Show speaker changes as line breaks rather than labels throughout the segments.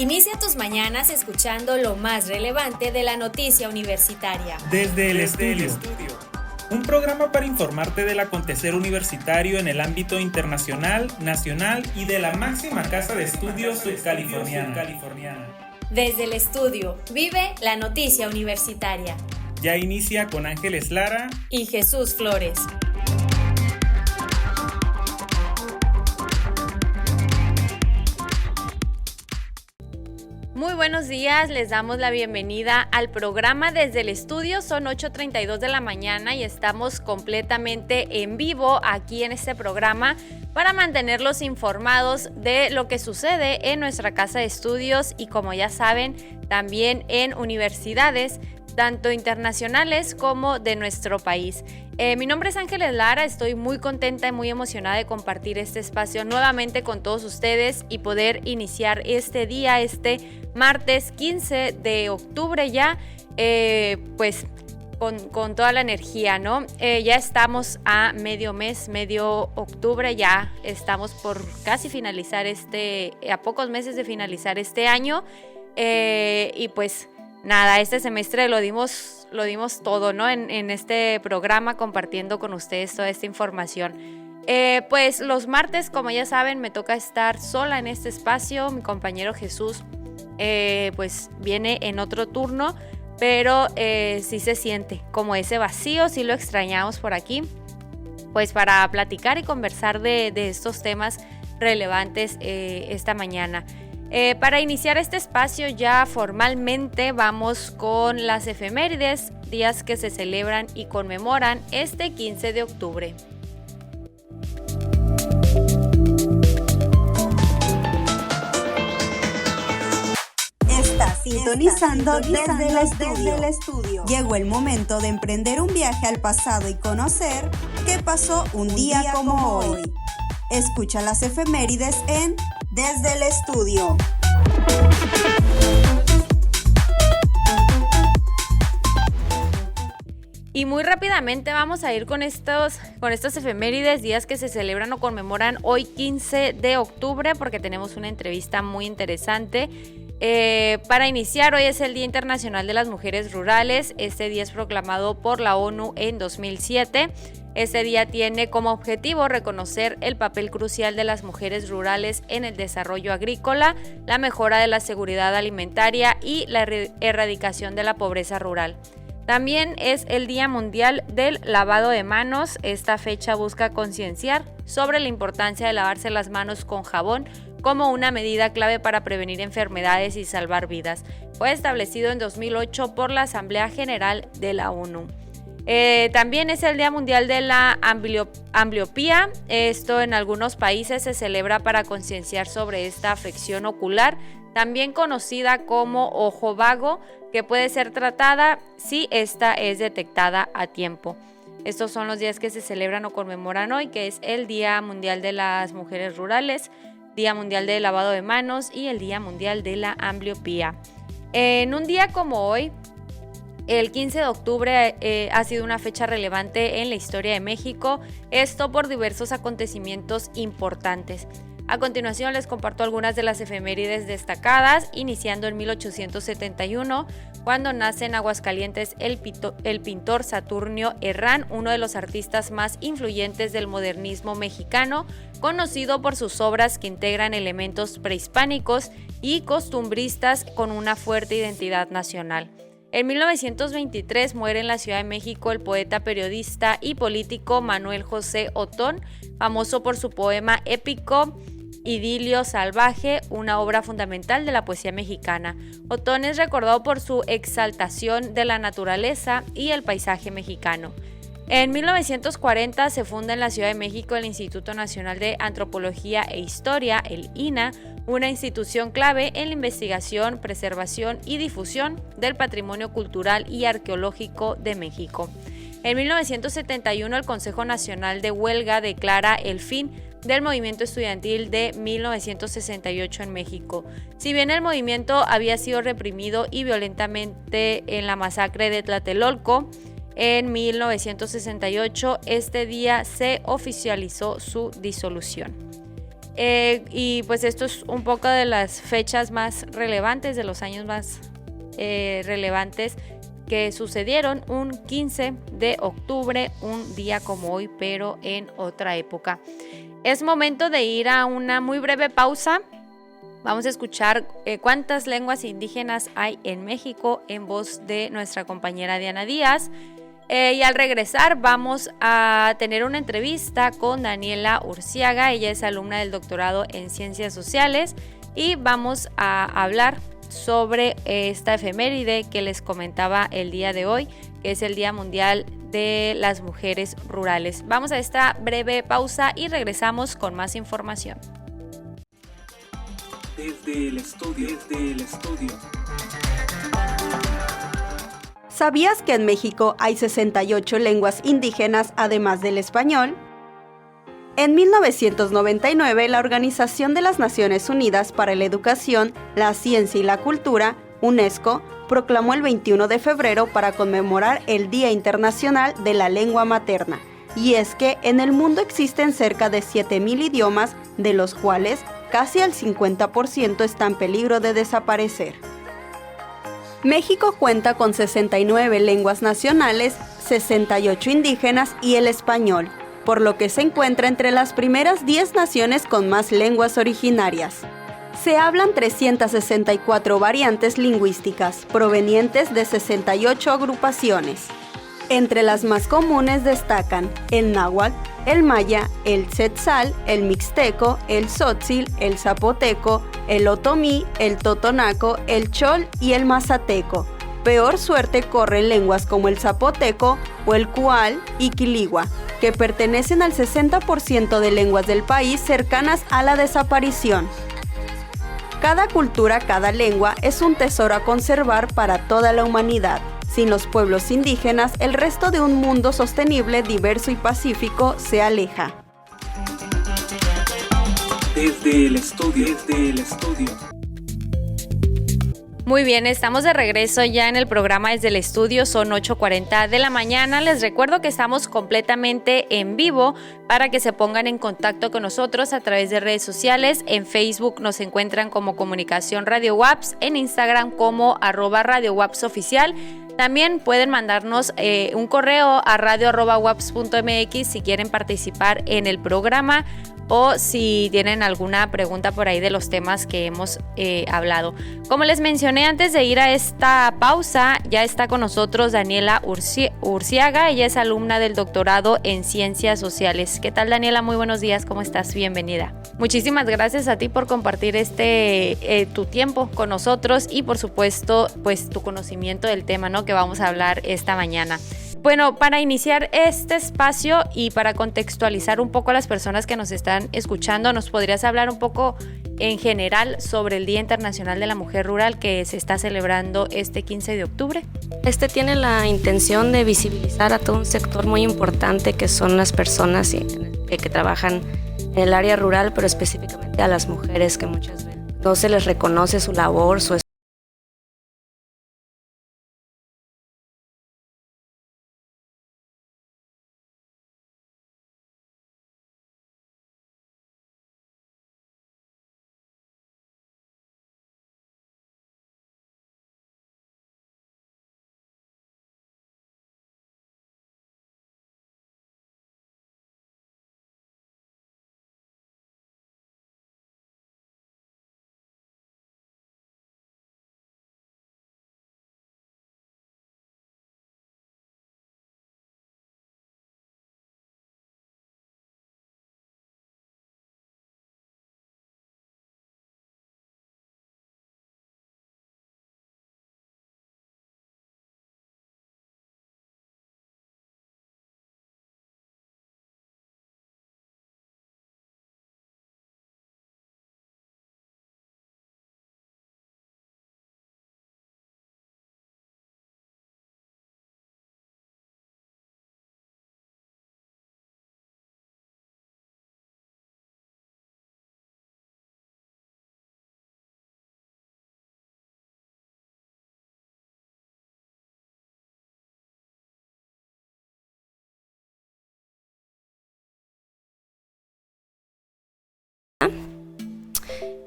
Inicia tus mañanas escuchando lo más relevante de la noticia universitaria.
Desde el estudio. Un programa para informarte del acontecer universitario en el ámbito internacional, nacional y de la máxima casa de estudios subcaliforniana.
Desde el estudio, vive la noticia universitaria.
Ya inicia con Ángeles Lara
y Jesús Flores. Muy buenos días, les damos la bienvenida al programa Desde el Estudio. Son 8:32 de la mañana y estamos completamente en vivo aquí en este programa para mantenerlos informados de lo que sucede en nuestra casa de estudios y, como ya saben, también en universidades tanto internacionales como de nuestro país. Mi nombre es Ángeles Lara, estoy muy contenta y muy emocionada de compartir este espacio nuevamente con todos ustedes y poder iniciar este día, este martes 15 de octubre ya, pues con toda la energía, ¿no? Ya estamos a medio mes, medio octubre, ya estamos por casi finalizar a pocos meses de finalizar este año, y pues nada, este semestre lo dimos todo, ¿no? En este programa, compartiendo con ustedes toda esta información. Pues los martes, como ya saben, me toca estar sola en este espacio. Mi compañero Jesús pues viene en otro turno, pero sí se siente como ese vacío, sí lo extrañamos por aquí, pues para platicar y conversar de estos temas relevantes esta mañana. Para iniciar este espacio ya formalmente vamos con las efemérides, días que se celebran y conmemoran este 15 de octubre.
Estás sintonizando desde el estudio. Llegó el momento de emprender un viaje al pasado y conocer qué pasó un día como hoy. Escucha las efemérides en Desde el Estudio.
Y muy rápidamente vamos a ir con estas efemérides, días que se celebran o conmemoran hoy 15 de octubre, porque tenemos una entrevista muy interesante. Para iniciar, hoy es el Día Internacional de las Mujeres Rurales. Este día es proclamado por la ONU en 2007. Este día tiene como objetivo reconocer el papel crucial de las mujeres rurales en el desarrollo agrícola, la mejora de la seguridad alimentaria y la erradicación de la pobreza rural. También es el Día Mundial del Lavado de Manos. Esta fecha busca concienciar sobre la importancia de lavarse las manos con jabón como una medida clave para prevenir enfermedades y salvar vidas. Fue establecido en 2008 por la Asamblea General de la ONU. También es el Día Mundial de la Ambliopía. Esto en algunos países se celebra para concienciar sobre esta afección ocular, también conocida como ojo vago, que puede ser tratada si esta es detectada a tiempo. Estos son los días que se celebran o conmemoran hoy, que es el Día Mundial de las Mujeres Rurales, Día Mundial del Lavado de Manos y el Día Mundial de la Ambliopía. En un día como hoy, el 15 de octubre ha sido una fecha relevante en la historia de México, esto por diversos acontecimientos importantes. A continuación les comparto algunas de las efemérides destacadas, iniciando en 1871, cuando nace en Aguascalientes el pintor Saturnio Herrán, uno de los artistas más influyentes del modernismo mexicano, conocido por sus obras que integran elementos prehispánicos y costumbristas con una fuerte identidad nacional. En 1923 muere en la Ciudad de México el poeta, periodista y político Manuel José Otón, famoso por su poema épico Idilio Salvaje, una obra fundamental de la poesía mexicana. Otón es recordado por su exaltación de la naturaleza y el paisaje mexicano. En 1940 se funda en la Ciudad de México el Instituto Nacional de Antropología e Historia, el INAH, una institución clave en la investigación, preservación y difusión del patrimonio cultural y arqueológico de México. En 1971 el Consejo Nacional de Huelga declara el fin del movimiento estudiantil de 1968 en México. Si bien el movimiento había sido reprimido y violentamente en la masacre de Tlatelolco, en 1968 este día se oficializó su disolución. Y pues esto es un poco de las fechas más relevantes, de los años más relevantes que sucedieron un 15 de octubre, un día como hoy, pero en otra época. Es momento de ir a una muy breve pausa. Vamos a escuchar cuántas lenguas indígenas hay en México en voz de nuestra compañera Diana Díaz. Y al regresar vamos a tener una entrevista con Daniela Urciaga. Ella es alumna del doctorado en Ciencias Sociales y vamos a hablar sobre esta efeméride que les comentaba el día de hoy, que es el Día Mundial de las Mujeres Rurales. Vamos a esta breve pausa y regresamos con más información.
Desde el estudio.
¿Sabías que en México hay 68 lenguas indígenas además del español? En 1999, la Organización de las Naciones Unidas para la Educación, la Ciencia y la Cultura, UNESCO, proclamó el 21 de febrero para conmemorar el Día Internacional de la Lengua Materna. Y es que en el mundo existen cerca de 7,000 idiomas, de los cuales casi el 50% está en peligro de desaparecer. México cuenta con 69 lenguas nacionales, 68 indígenas y el español, por lo que se encuentra entre las primeras 10 naciones con más lenguas originarias. Se hablan 364 variantes lingüísticas, provenientes de 68 agrupaciones. Entre las más comunes destacan el náhuatl, el maya, el tzetzal, el mixteco, el tzotzil, el zapoteco, el otomí, el totonaco, el chol y el mazateco. Peor suerte corren lenguas como el zapoteco o el cual y quiligua, que pertenecen al 60% de lenguas del país cercanas a la desaparición. Cada cultura, cada lengua es un tesoro a conservar para toda la humanidad. Sin los pueblos indígenas, el resto de un mundo sostenible, diverso y pacífico se aleja.
Desde el estudio.
Muy bien, estamos de regreso ya en el programa Desde el Estudio, son 8:40 de la mañana. Les recuerdo que estamos completamente en vivo para que se pongan en contacto con nosotros a través de redes sociales. En Facebook nos encuentran como Comunicación Radio WAPS, en Instagram como @Radio WAPS Oficial. También pueden mandarnos un correo a radio@waps.mx si quieren participar en el programa o si tienen alguna pregunta por ahí de los temas que hemos hablado. Como les mencioné antes de ir a esta pausa, ya está con nosotros Daniela Urciaga. Ella es alumna del doctorado en Ciencias Sociales. ¿Qué tal, Daniela? Muy buenos días, ¿cómo estás? Bienvenida. Muchísimas gracias a ti por compartir tu tiempo con nosotros y por supuesto pues tu conocimiento del tema, ¿no?, que vamos a hablar esta mañana. Bueno, para iniciar este espacio y para contextualizar un poco a las personas que nos están escuchando, ¿nos podrías hablar un poco en general sobre el Día Internacional de la Mujer Rural que se está celebrando este 15 de octubre?
Este tiene la intención de visibilizar a todo un sector muy importante que son las personas que trabajan en el área rural, pero específicamente a las mujeres que muchas veces no se les reconoce su labor, su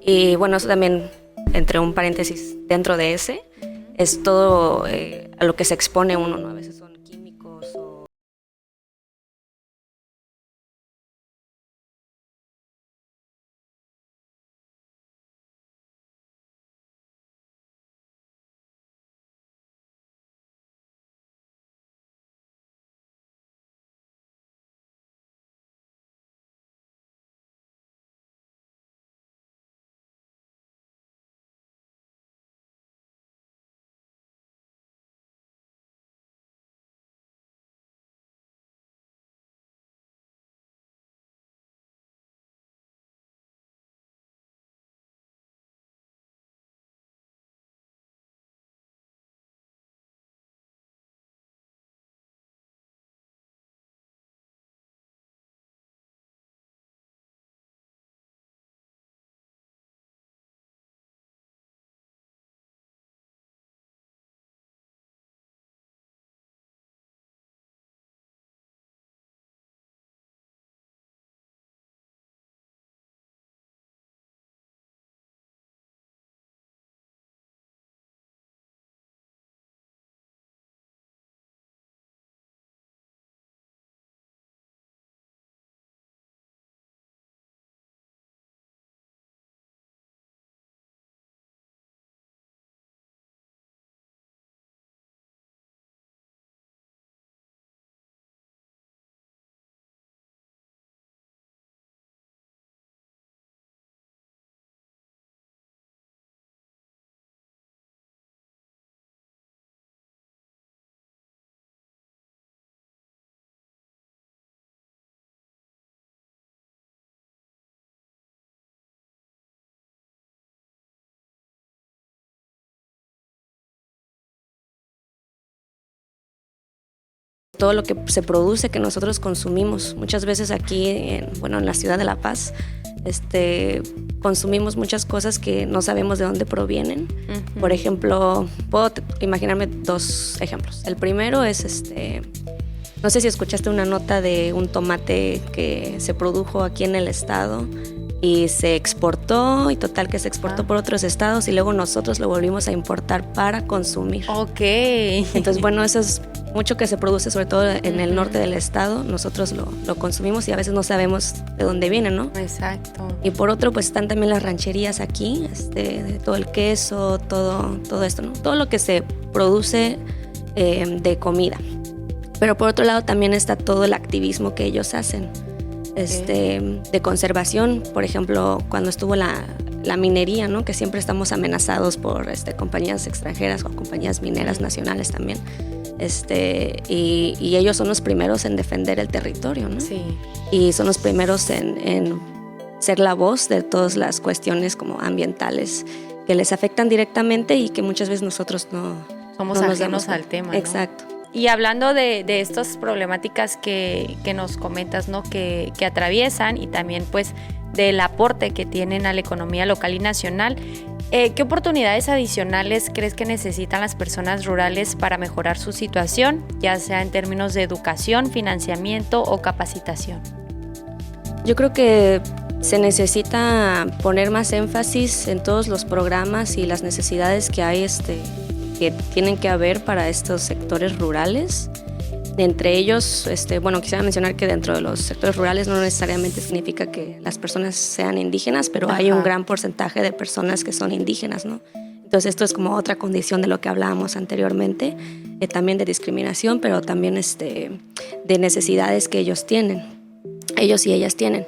Y bueno, eso también, entre un paréntesis, dentro de ese, es todo a lo que se expone uno, ¿no? A veces son químicos o... Todo lo que se produce, que nosotros consumimos. Muchas veces aquí, en la ciudad de La Paz, consumimos muchas cosas que no sabemos de dónde provienen. Uh-huh. Por ejemplo, puedo imaginarme 2 ejemplos. El primero es, no sé si escuchaste una nota de un tomate que se produjo aquí en el estado y se exportó, y total que se exportó por otros estados y luego nosotros lo volvimos a importar para consumir.
Ok.
Entonces, bueno, eso es mucho que se produce, sobre todo en el norte del estado. Nosotros lo consumimos y a veces no sabemos de dónde viene, ¿no?
Exacto.
Y por otro, pues están también las rancherías aquí, de todo el queso, todo esto, ¿no? Todo lo que se produce de comida. Pero por otro lado también está todo el activismo que ellos hacen, de conservación. Por ejemplo, cuando estuvo la minería, ¿no? Que siempre estamos amenazados por compañías extranjeras o compañías mineras nacionales también. Y ellos son los primeros en defender el territorio, ¿no?
Sí.
Y son los primeros en ser la voz de todas las cuestiones como ambientales que les afectan directamente y que muchas veces nosotros no
somos
no
ajenos al tema, ¿no?
Exacto.
Y hablando de estas problemáticas que nos comentas, ¿no? Que atraviesan, y también pues del aporte que tienen a la economía local y nacional, ¿qué oportunidades adicionales crees que necesitan las personas rurales para mejorar su situación, ya sea en términos de educación, financiamiento o capacitación?
Yo creo que se necesita poner más énfasis en todos los programas y las necesidades que hay que tienen que haber para estos sectores rurales. Entre ellos, quisiera mencionar que dentro de los sectores rurales no necesariamente significa que las personas sean indígenas, pero hay un gran porcentaje de personas que son indígenas, ¿no? Entonces esto es como otra condición de lo que hablábamos anteriormente, también de discriminación, pero también de necesidades que ellos y ellas tienen.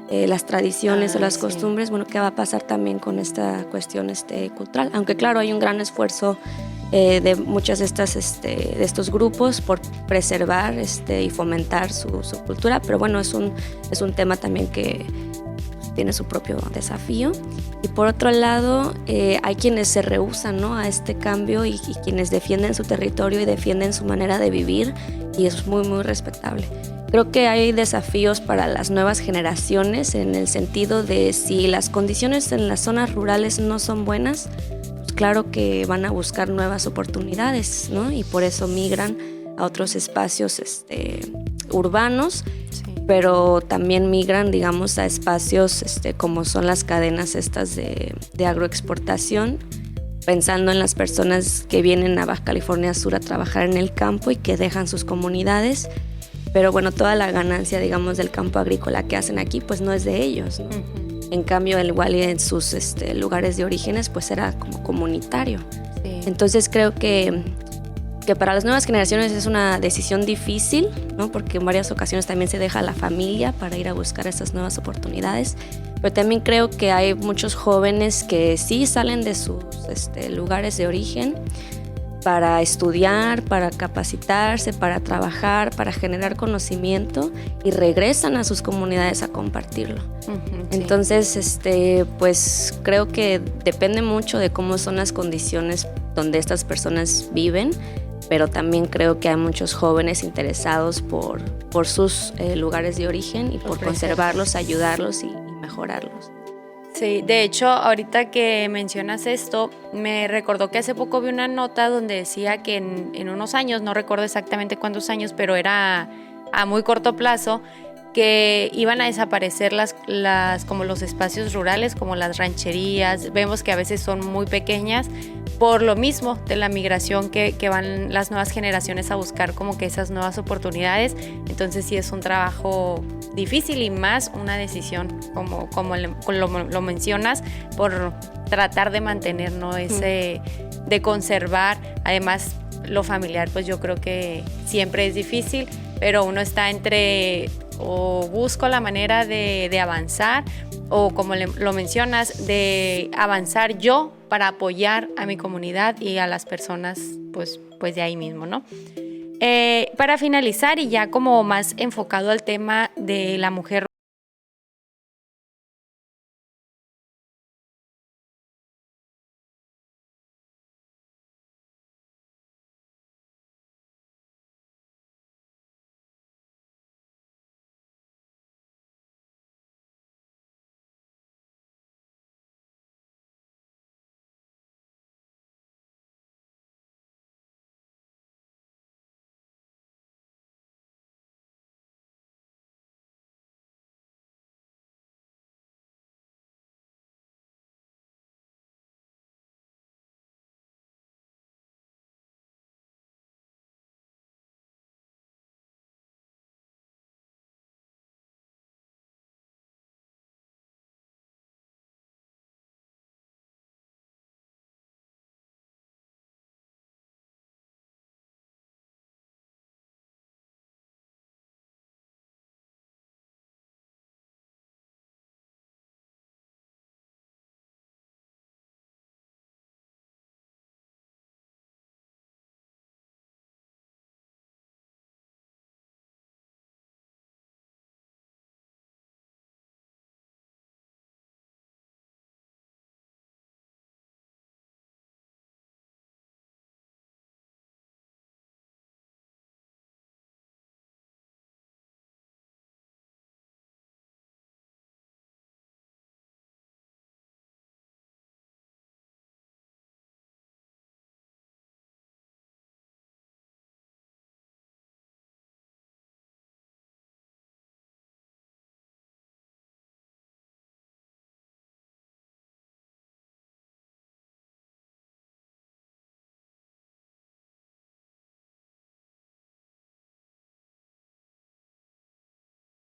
las tradiciones o las costumbres, bueno, ¿qué va a pasar también con esta cuestión cultural? Aunque claro, hay un gran esfuerzo de muchas de estos grupos por preservar y fomentar su cultura, pero bueno, es un tema también que tiene su propio desafío. Y por otro lado, hay quienes se rehúsan, ¿no?, a este cambio y quienes defienden su territorio y defienden su manera de vivir, y eso es muy, muy respetable. Creo que hay desafíos para las nuevas generaciones en el sentido de si las condiciones en las zonas rurales no son buenas, pues claro que van a buscar nuevas oportunidades, ¿no? Y por eso migran a otros espacios urbanos, pero también migran, digamos, a espacios como son las cadenas estas de agroexportación, pensando en las personas que vienen a Baja California Sur a trabajar en el campo y que dejan sus comunidades, pero bueno, toda la ganancia, digamos, del campo agrícola que hacen aquí, pues no es de ellos, ¿no? Uh-huh. En cambio, igual en sus lugares de orígenes, pues era como comunitario. Sí. Entonces creo que para las nuevas generaciones es una decisión difícil, ¿no? Porque en varias ocasiones también se deja a la familia para ir a buscar estas nuevas oportunidades, pero también creo que hay muchos jóvenes que sí salen de sus lugares de origen para estudiar, para capacitarse, para trabajar, para generar conocimiento, y regresan a sus comunidades a compartirlo. Uh-huh, sí. Entonces, pues creo que depende mucho de cómo son las condiciones donde estas personas viven, pero también creo que hay muchos jóvenes interesados por sus lugares de origen y por conservarlos, ayudarlos y mejorarlos.
Sí, de hecho, ahorita que mencionas esto, me recordó que hace poco vi una nota donde decía que en unos años, no recuerdo exactamente cuántos años, pero era a muy corto plazo, que iban a desaparecer como los espacios rurales, como las rancherías. Vemos que a veces son muy pequeñas por lo mismo de la migración que van las nuevas generaciones a buscar como que esas nuevas oportunidades. Entonces sí es un trabajo difícil y más una decisión como lo mencionas, por tratar de mantener, ¿no?, ese de conservar. Además, lo familiar, pues yo creo que siempre es difícil, pero uno está entre o busco la manera de avanzar, o como lo mencionas, de avanzar yo para apoyar a mi comunidad y a las personas pues de ahí mismo, ¿no? Para finalizar, y ya como más enfocado al tema de la mujer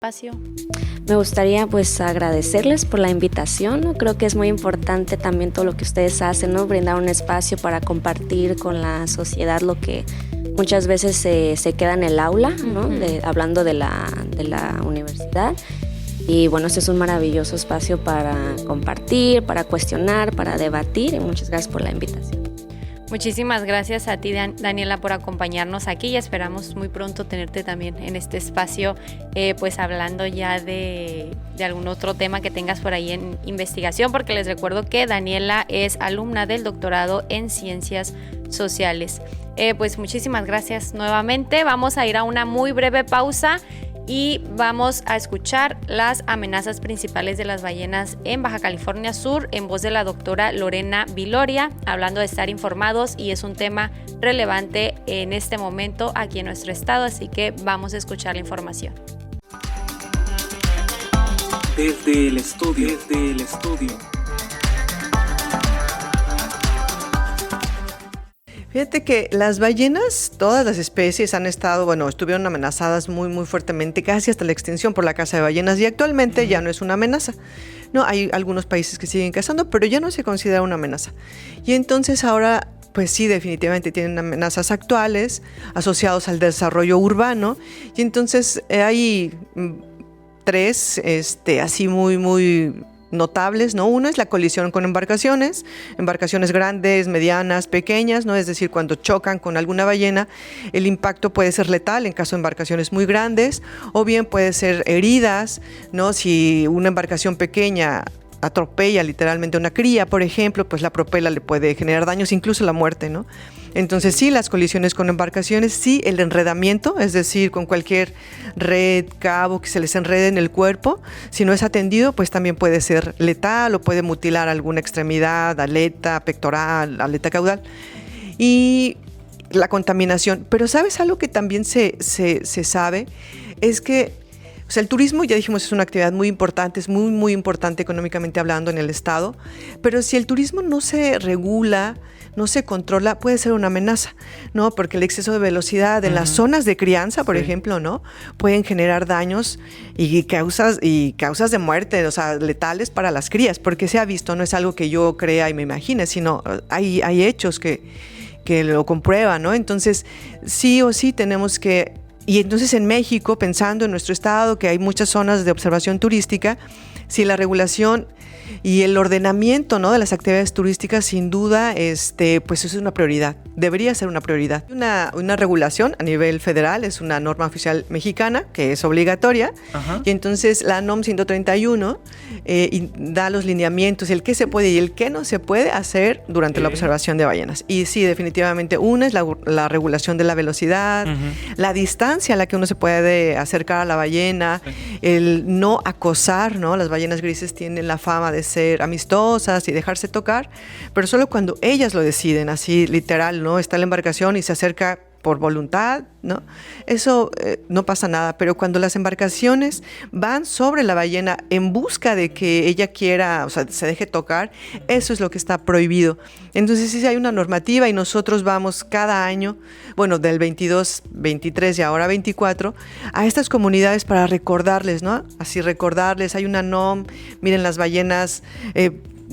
espacio.
Me gustaría pues agradecerles por la invitación, ¿no? Creo que es muy importante también todo lo que ustedes hacen, ¿no? Brindar un espacio para compartir con la sociedad lo que muchas veces se queda en el aula, ¿no? Hablando de la universidad. Y bueno, este es un maravilloso espacio para compartir, para cuestionar, para debatir, y muchas gracias por la invitación.
Muchísimas gracias a ti, Daniela, por acompañarnos aquí, y esperamos muy pronto tenerte también en este espacio, pues hablando ya de algún otro tema que tengas por ahí en investigación, porque les recuerdo que Daniela es alumna del doctorado en Ciencias Sociales. Pues muchísimas gracias nuevamente. Vamos a ir a una muy breve pausa y vamos a escuchar las amenazas principales de las ballenas en Baja California Sur en voz de la doctora Lorena Viloria, hablando de estar informados, y es un tema relevante en este momento aquí en nuestro estado, así que vamos a escuchar la información.
Desde el estudio.
Fíjate que las ballenas, todas las especies han estado, estuvieron amenazadas muy, muy fuertemente, casi hasta la extinción por la caza de ballenas, y actualmente ya no es una amenaza. No, hay algunos países que siguen cazando, pero ya no se considera una amenaza. Y entonces ahora, pues sí, definitivamente tienen amenazas actuales asociadas al desarrollo urbano, y entonces hay tres, así muy, muy notables, ¿no? Uno es la colisión con embarcaciones grandes, medianas, pequeñas, ¿no? Es decir, cuando chocan con alguna ballena, el impacto puede ser letal en caso de embarcaciones muy grandes, o bien puede ser heridas, ¿no? Si una embarcación pequeña atropella literalmente una cría, por ejemplo, pues la propela le puede generar daños, incluso la muerte, ¿no? Entonces sí, las colisiones con embarcaciones, sí, el enredamiento, es decir, con cualquier red, cabo que se les enrede en el cuerpo, si no es atendido, pues también puede ser letal o puede mutilar alguna extremidad, aleta pectoral, aleta caudal. Y la contaminación. Pero ¿sabes algo que también se sabe? Es que el turismo, ya dijimos, es una actividad muy importante, es muy, muy importante económicamente hablando en el estado, pero si el turismo no se regula, no se controla, puede ser una amenaza, ¿no? Porque el exceso de velocidad en las zonas de crianza, por ejemplo, ¿no? Pueden generar daños y causas de muerte, o sea, letales para las crías, porque se ha visto, no es algo que yo crea y me imagine, sino hay hechos que lo comprueban, ¿no? Entonces, sí o sí tenemos que. Y entonces en México, pensando en nuestro estado, que hay muchas zonas de observación turística, si la regulación y el ordenamiento, ¿no?, de las actividades turísticas, sin duda, pues es una prioridad, debería ser una prioridad. Una regulación a nivel federal, es una norma oficial mexicana que es obligatoria. Ajá. Y entonces la NOM 131 da los lineamientos, el qué se puede y el qué no se puede hacer durante la observación de ballenas. Y sí, definitivamente, una es la regulación de la velocidad, la distancia a la que uno se puede acercar a la ballena, el no acosar, ¿no? Las ballenas grises tienen la fama de ser amistosas y dejarse tocar, pero solo cuando ellas lo deciden, así literal, ¿no? Está en la embarcación y se acerca por voluntad, ¿no? Eso no pasa nada, pero cuando las embarcaciones van sobre la ballena en busca de que ella quiera, o sea, se deje tocar, eso es lo que está prohibido. Entonces sí hay una normativa y nosotros vamos cada año, del 22, 23 y ahora 24, a estas comunidades para recordarles, ¿no? Así recordarles, hay una NOM, miren, las ballenas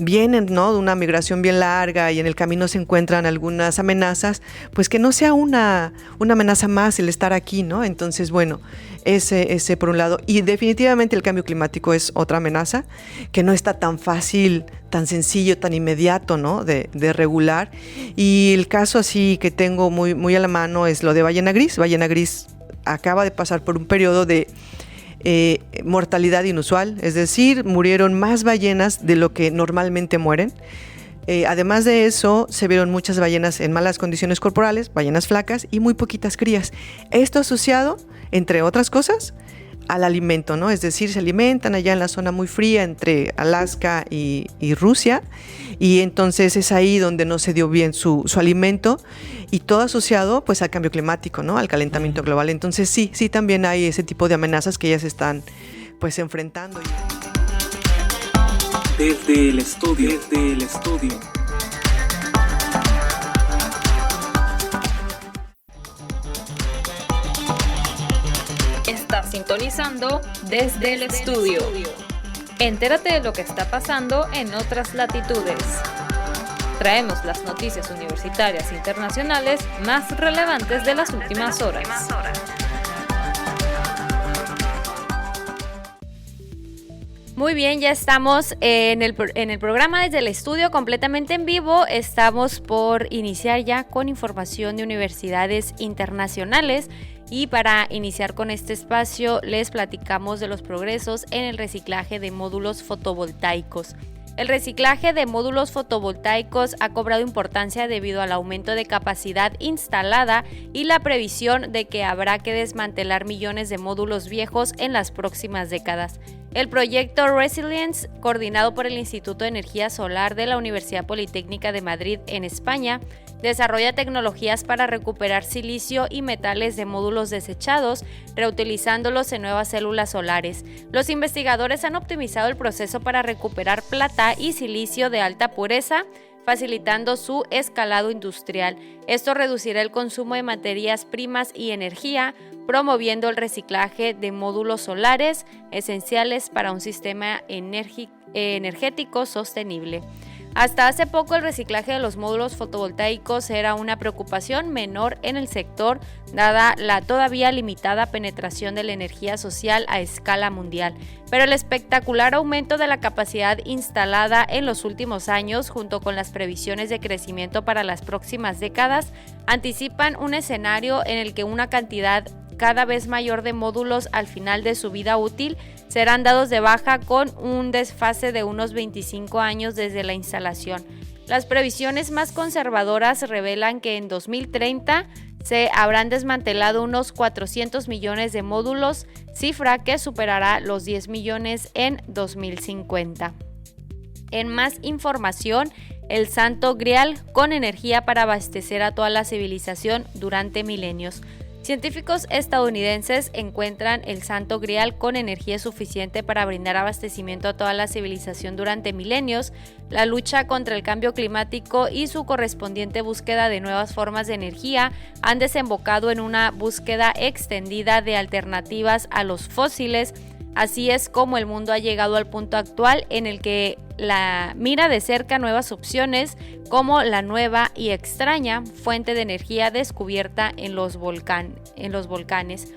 vienen, ¿no?, de una migración bien larga y en el camino se encuentran algunas amenazas, pues que no sea una amenaza más el estar aquí, ¿no? Entonces, ese por un lado. Y definitivamente el cambio climático es otra amenaza que no está tan fácil, tan sencillo, tan inmediato, ¿no?, de regular. Y el caso así que tengo muy, muy a la mano es lo de ballena gris. Ballena gris acaba de pasar por un periodo de mortalidad inusual, es decir, murieron más ballenas de lo que normalmente mueren. Además de eso, se vieron muchas ballenas en malas condiciones corporales, ballenas flacas y muy poquitas crías. Esto asociado, entre otras cosas, al alimento, ¿no? Es decir, se alimentan allá en la zona muy fría entre Alaska y Rusia, y entonces es ahí donde no se dio bien su alimento, y todo asociado pues al cambio climático, ¿no?, al calentamiento global. Entonces sí también hay ese tipo de amenazas que ellas están pues enfrentando.
Desde el estudio.
Estás sintonizando Desde el Estudio. Entérate de lo que está pasando en otras latitudes. Traemos las noticias universitarias e internacionales más relevantes de las últimas horas.
Muy bien, ya estamos en el programa desde el estudio completamente en vivo. Estamos por iniciar ya con información de universidades internacionales y para iniciar con este espacio les platicamos de los progresos en el reciclaje de módulos fotovoltaicos. El reciclaje de módulos fotovoltaicos ha cobrado importancia debido al aumento de capacidad instalada y la previsión de que habrá que desmantelar millones de módulos viejos en las próximas décadas. El proyecto Resilience, coordinado por el Instituto de Energía Solar de la Universidad Politécnica de Madrid en España, desarrolla tecnologías para recuperar silicio y metales de módulos desechados, reutilizándolos en nuevas células solares. Los investigadores han optimizado el proceso para recuperar plata y silicio de alta pureza, facilitando su escalado industrial. Esto reducirá el consumo de materias primas y energía, promoviendo el reciclaje de módulos solares esenciales para un sistema energético sostenible. Hasta hace poco el reciclaje de los módulos fotovoltaicos era una preocupación menor en el sector, dada la todavía limitada penetración de la energía social a escala mundial. Pero el espectacular aumento de la capacidad instalada en los últimos años, junto con las previsiones de crecimiento para las próximas décadas, anticipan un escenario en el que una cantidad cada vez mayor de módulos al final de su vida útil serán dados de baja con un desfase de unos 25 años desde la instalación. Las previsiones más conservadoras revelan que en 2030 se habrán desmantelado unos 400 millones de módulos, cifra que superará los 10 millones en 2050. En más información, el Santo Grial con energía para abastecer a toda la civilización durante milenios. Científicos estadounidenses encuentran el Santo Grial con energía suficiente para brindar abastecimiento a toda la civilización durante milenios. La lucha contra el cambio climático y su correspondiente búsqueda de nuevas formas de energía han desembocado en una búsqueda extendida de alternativas a los fósiles. Así es como el mundo ha llegado al punto actual en el que la mira de cerca nuevas opciones como la nueva y extraña fuente de energía descubierta en los volcanes.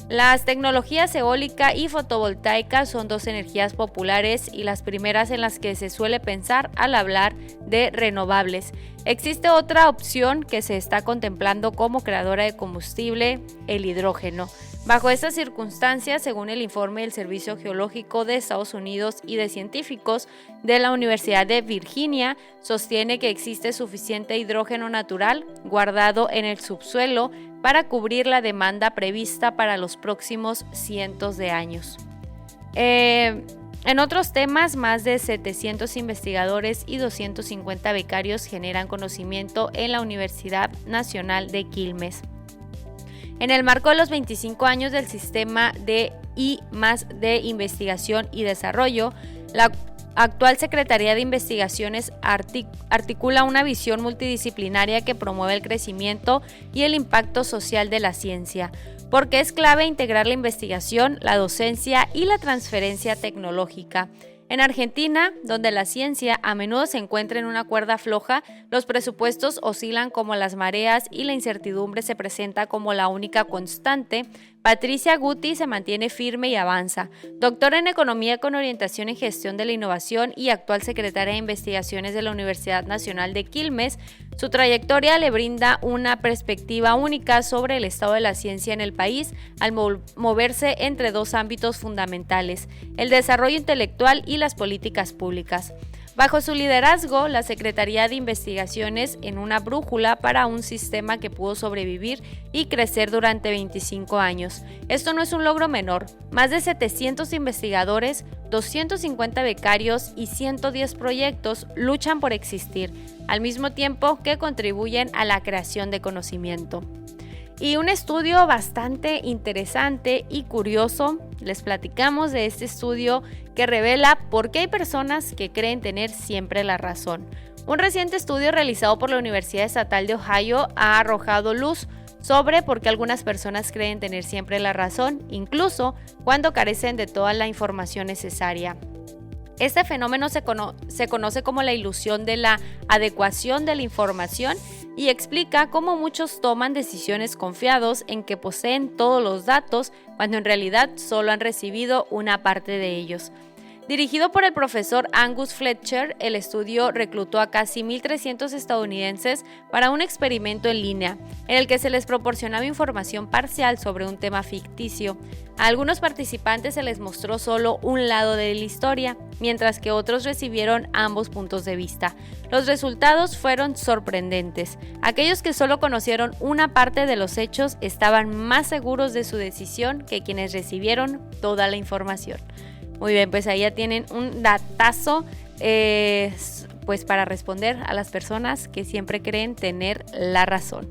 Las tecnologías eólica y fotovoltaica son dos energías populares y las primeras en las que se suele pensar al hablar de renovables. Existe otra opción que se está contemplando como creadora de combustible, el hidrógeno. Bajo estas circunstancias, según el informe del Servicio Geológico de Estados Unidos y de científicos de la Universidad de Virginia, sostiene que existe suficiente hidrógeno natural guardado en el subsuelo para cubrir la demanda prevista para los próximos cientos de años. En otros temas, más de 700 investigadores y 250 becarios generan conocimiento en la Universidad Nacional de Quilmes. En el marco de los 25 años del sistema de I+D Investigación y Desarrollo, la actual Secretaría de Investigaciones articula una visión multidisciplinaria que promueve el crecimiento y el impacto social de la ciencia, porque es clave integrar la investigación, la docencia y la transferencia tecnológica. En Argentina, donde la ciencia a menudo se encuentra en una cuerda floja, los presupuestos oscilan como las mareas y la incertidumbre se presenta como la única constante, Patricia Guti se mantiene firme y avanza. Doctora en Economía con orientación en Gestión de la Innovación y actual secretaria de Investigaciones de la Universidad Nacional de Quilmes, su trayectoria le brinda una perspectiva única sobre el estado de la ciencia en el país al moverse entre dos ámbitos fundamentales, el desarrollo intelectual y las políticas públicas. Bajo su liderazgo, la Secretaría de Investigaciones en una brújula para un sistema que pudo sobrevivir y crecer durante 25 años. Esto no es un logro menor. Más de 700 investigadores, 250 becarios y 110 proyectos luchan por existir, al mismo tiempo que contribuyen a la creación de conocimiento. Y un estudio bastante interesante y curioso, les platicamos de este estudio que revela por qué hay personas que creen tener siempre la razón. Un reciente estudio realizado por la Universidad Estatal de Ohio ha arrojado luz sobre por qué algunas personas creen tener siempre la razón, incluso cuando carecen de toda la información necesaria. Este fenómeno se conoce como la ilusión de la adecuación de la información y explica cómo muchos toman decisiones confiados en que poseen todos los datos cuando en realidad solo han recibido una parte de ellos. Dirigido por el profesor Angus Fletcher, el estudio reclutó a casi 1.300 estadounidenses para un experimento en línea, en el que se les proporcionaba información parcial sobre un tema ficticio. A algunos participantes se les mostró solo un lado de la historia, mientras que otros recibieron ambos puntos de vista. Los resultados fueron sorprendentes. Aquellos que solo conocieron una parte de los hechos estaban más seguros de su decisión que quienes recibieron toda la información. Muy bien, pues ahí ya tienen un datazo pues para responder a las personas que siempre creen tener la razón.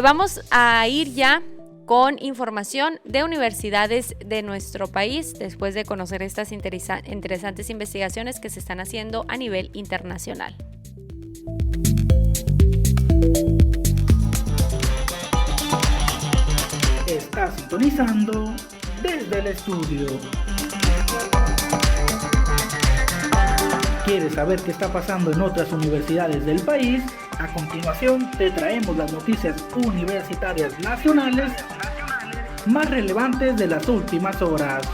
Vamos a ir ya con información de universidades de nuestro país después de conocer estas interesantes investigaciones que se están haciendo a nivel internacional.
Está sintonizando desde el estudio. ¿Quieres saber qué está pasando en otras universidades del país? A continuación te traemos las noticias universitarias nacionales más relevantes de las últimas horas.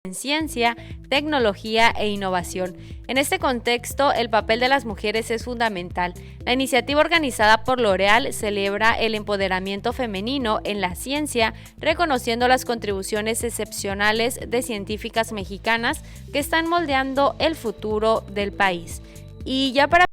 En ciencia, tecnología e innovación. En este contexto, el papel de las mujeres es fundamental. La iniciativa organizada por L'Oréal celebra el empoderamiento femenino en la ciencia, reconociendo las contribuciones excepcionales de científicas mexicanas que están moldeando el futuro del país. Y ya para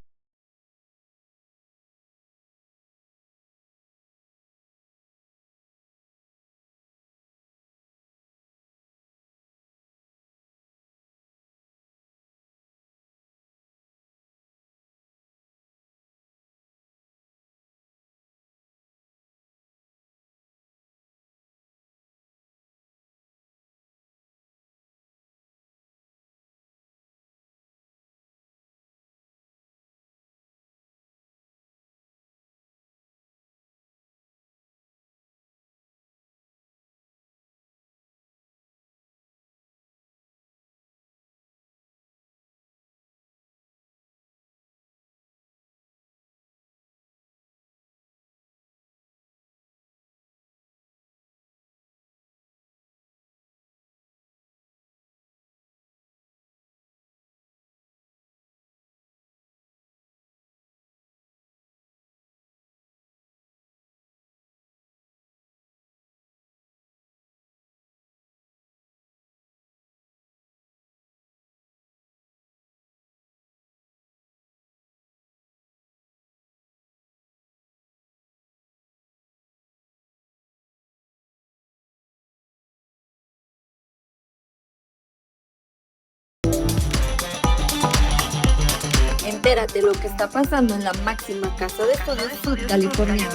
Entérate lo que está pasando en la máxima casa de estudios sudcaliforniana.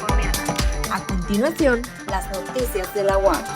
A continuación, las noticias de la UAP.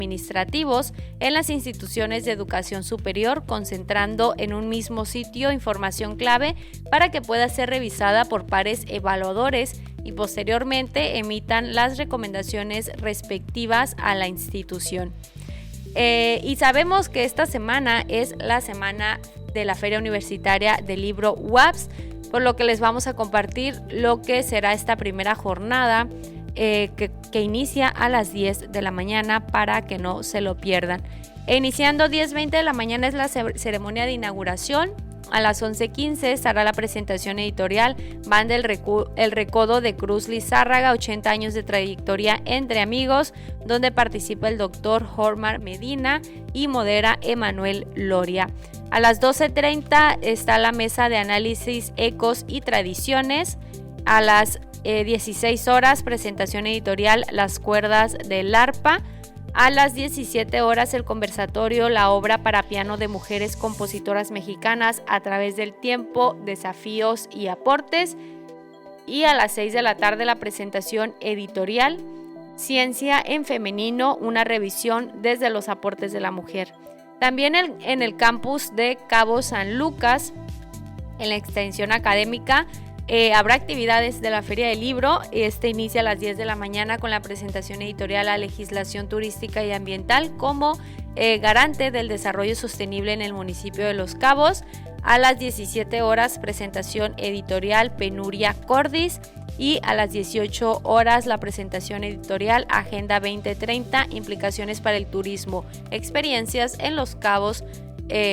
Administrativos en las instituciones de educación superior, concentrando en un mismo sitio información clave para que pueda ser revisada por pares evaluadores y posteriormente emitan las recomendaciones respectivas a la institución. Y sabemos que esta semana es la semana de la Feria Universitaria del Libro UAPS, por lo que les vamos a compartir lo que será esta primera jornada que inicia a las 10 de la mañana para que no se lo pierdan. Iniciando 10:20 de la mañana es la ceremonia de inauguración. A las 11:15 estará la presentación editorial Banda El Recodo de Cruz Lizárraga, 80 años de trayectoria entre amigos, donde participa el doctor Jormar Medina y modera Emanuel Loria. A las 12:30 está la mesa de análisis Ecos y Tradiciones. A las 16 horas, presentación editorial Las Cuerdas del Arpa. A las 17 horas, el conversatorio La obra para piano de mujeres compositoras mexicanas a través del tiempo, desafíos y aportes. Y a las 6 de la tarde, la presentación editorial Ciencia en Femenino, una revisión desde los aportes de la mujer. También en el campus de Cabo San Lucas, en la extensión académica, habrá actividades de la Feria del Libro. Inicia a las 10 de la mañana con la presentación editorial a legislación turística y ambiental como garante del desarrollo sostenible en el municipio de Los Cabos. A las 17 horas, presentación editorial Penuria Cordis. Y a las 18 horas, la presentación editorial Agenda 2030, implicaciones para el turismo, experiencias en Los Cabos,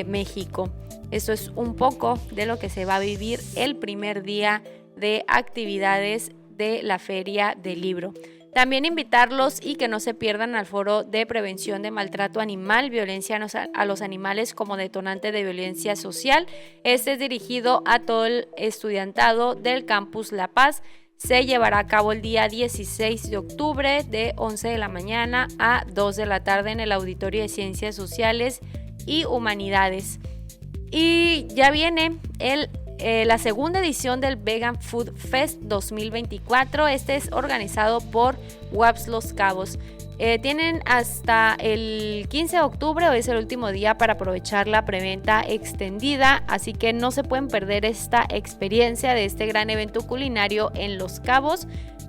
México. Esto es un poco de lo que se va a vivir el primer día de actividades de la Feria del Libro. También invitarlos y que no se pierdan al foro de prevención de maltrato animal, violencia a los animales como detonante de violencia social. Este es dirigido a todo el estudiantado del Campus La Paz. Se llevará a cabo el día 16 de octubre de 11 de la mañana a 2 de la tarde en el Auditorio de Ciencias Sociales y Humanidades. Y ya viene la segunda edición del Vegan Food Fest 2024. Este es organizado por UAPS Los Cabos. Tienen hasta el 15 de octubre, hoy es el último día para aprovechar la preventa extendida, así que no se pueden perder esta experiencia de este gran evento culinario en Los Cabos.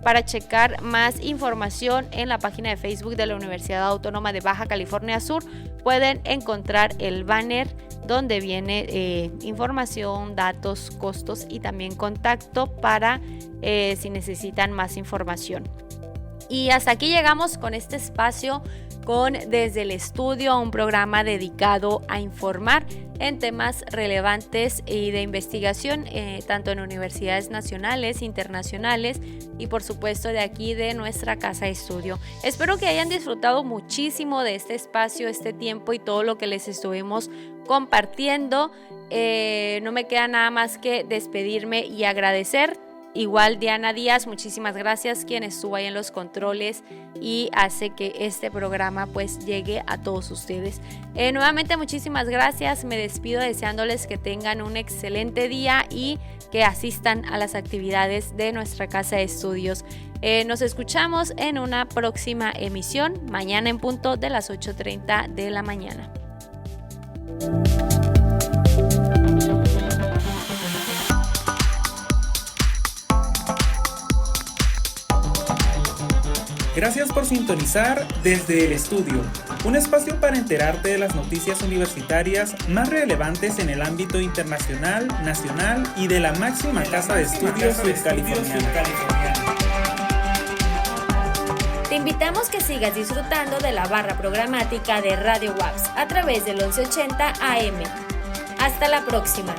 Para checar más información en la página de Facebook de la Universidad Autónoma de Baja California Sur, pueden encontrar el banner donde viene información, datos, costos y también contacto para si necesitan más información. Y hasta aquí llegamos con este espacio con Desde el Estudio, un programa dedicado a informar en temas relevantes y de investigación, tanto en universidades nacionales, internacionales y por supuesto de aquí de nuestra casa de estudio. Espero que hayan disfrutado muchísimo de este espacio, este tiempo y todo lo que les estuvimos compartiendo. No me queda nada más que despedirme y agradecer. Igual Diana Díaz, muchísimas gracias, quien estuvo ahí en los controles y hace que este programa pues llegue a todos ustedes. Nuevamente muchísimas gracias, me despido deseándoles que tengan un excelente día y que asistan a las actividades de nuestra casa de estudios. Nos escuchamos en una próxima emisión, mañana en punto de las 8:30 de la mañana.
Gracias por sintonizar Desde el Estudio, un espacio para enterarte de las noticias universitarias más relevantes en el ámbito internacional, nacional y de la máxima casa de estudios subcaliforniana.
Te invitamos que sigas disfrutando de la barra programática de Radio WAPS a través del 1180 AM. Hasta la próxima.